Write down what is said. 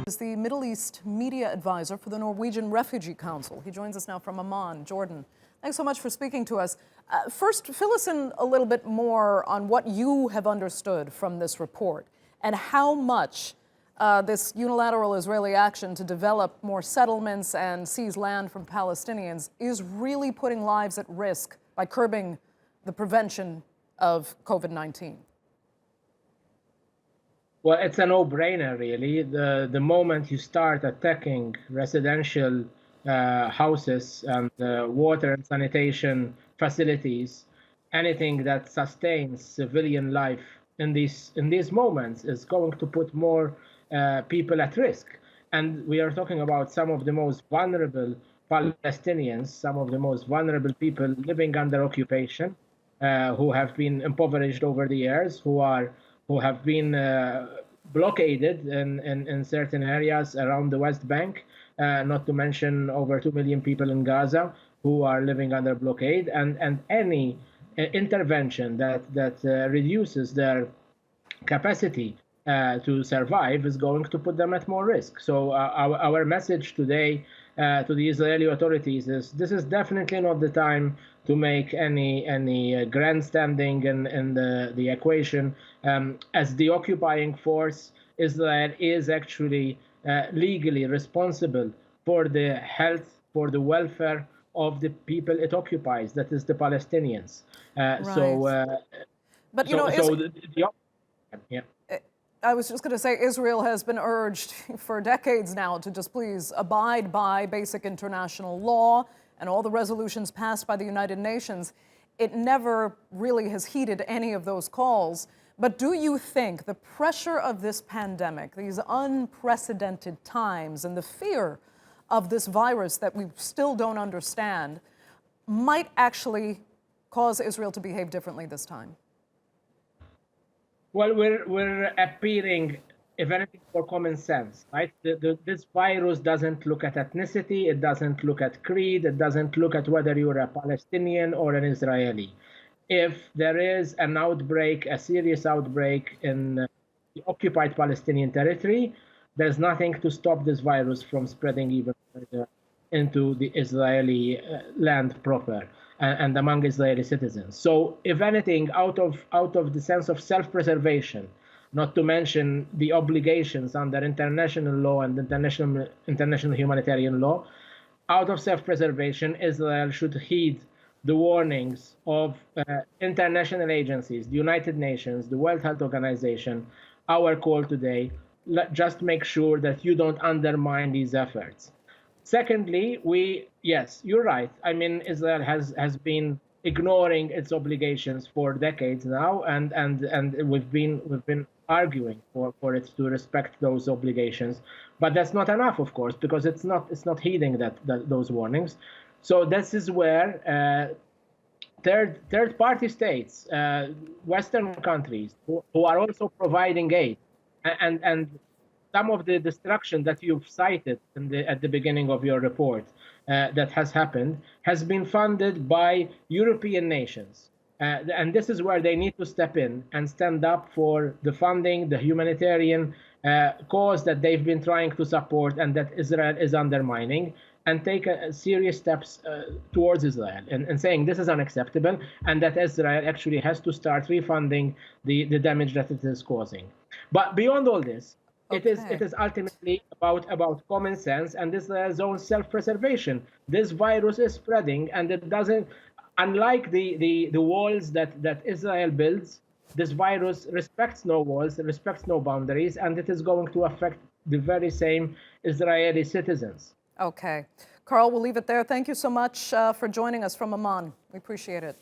is the Middle East media advisor for the Norwegian Refugee Council. He joins us now from Amman, Jordan. Thanks so much for speaking to us. First, fill us in a little bit more on what you have understood from this report and how much this unilateral Israeli action to develop more settlements and seize land from Palestinians is really putting lives at risk by curbing the prevention of COVID-19. Well, it's a no-brainer, really. The moment you start attacking residential houses and water and sanitation facilities, anything that sustains civilian life in these moments is going to put more people at risk. And we are talking about some of the most vulnerable Palestinians, some of the most vulnerable people living under occupation, who have been impoverished over the years, who have been blockaded in certain areas around the West Bank, not to mention over 2 million people in Gaza who are living under blockade, and any intervention that reduces their capacity to survive is going to put them at more risk. So our message today to the Israeli authorities is this is definitely not the time to make any grandstanding in the equation. As the occupying force, Israel is actually legally responsible for the health, for the welfare of the people it occupies, that is the Palestinians. Right. But yeah. I was just going to say, Israel has been urged for decades now to just please abide by basic international law and all the resolutions passed by the United Nations. It never really has heeded any of those calls. But do you think the pressure of this pandemic, these unprecedented times, and the fear of this virus that we still don't understand might actually cause Israel to behave differently this time? Well, we're appealing, if anything, for common sense, right? This virus doesn't look at ethnicity, it doesn't look at creed, it doesn't look at whether you're a Palestinian or an Israeli. If there is an outbreak, a serious outbreak in the occupied Palestinian territory, there's nothing to stop this virus from spreading even further into the Israeli land proper and among Israeli citizens. So if anything, out of the sense of self-preservation, not to mention the obligations under international law and international humanitarian law, out of self-preservation, Israel should heed the warnings of international agencies, the United Nations, the World Health Organization, our call today. Just make sure that you don't undermine these efforts. Secondly, yes, you're right. I mean, Israel has been ignoring its obligations for decades now, and we've been arguing for it to respect those obligations. But that's not enough, of course, because it's not heeding those warnings. So this is where third party states, Western countries, who are also providing aid, and some of the destruction that you've cited at the beginning of your report that has happened has been funded by European nations. And this is where they need to step in and stand up for the funding, the humanitarian cause that they've been trying to support and that Israel is undermining, and take serious steps towards Israel and saying this is unacceptable and that Israel actually has to start refunding the damage that it is causing. But beyond all this, okay, it is ultimately about common sense and Israel's own self-preservation. This virus is spreading, and it doesn't, unlike the walls that Israel builds, this virus respects no walls, it respects no boundaries, and it is going to affect the very same Israeli citizens. Okay. Karl, we'll leave it there. Thank you so much for joining us from Amman. We appreciate it.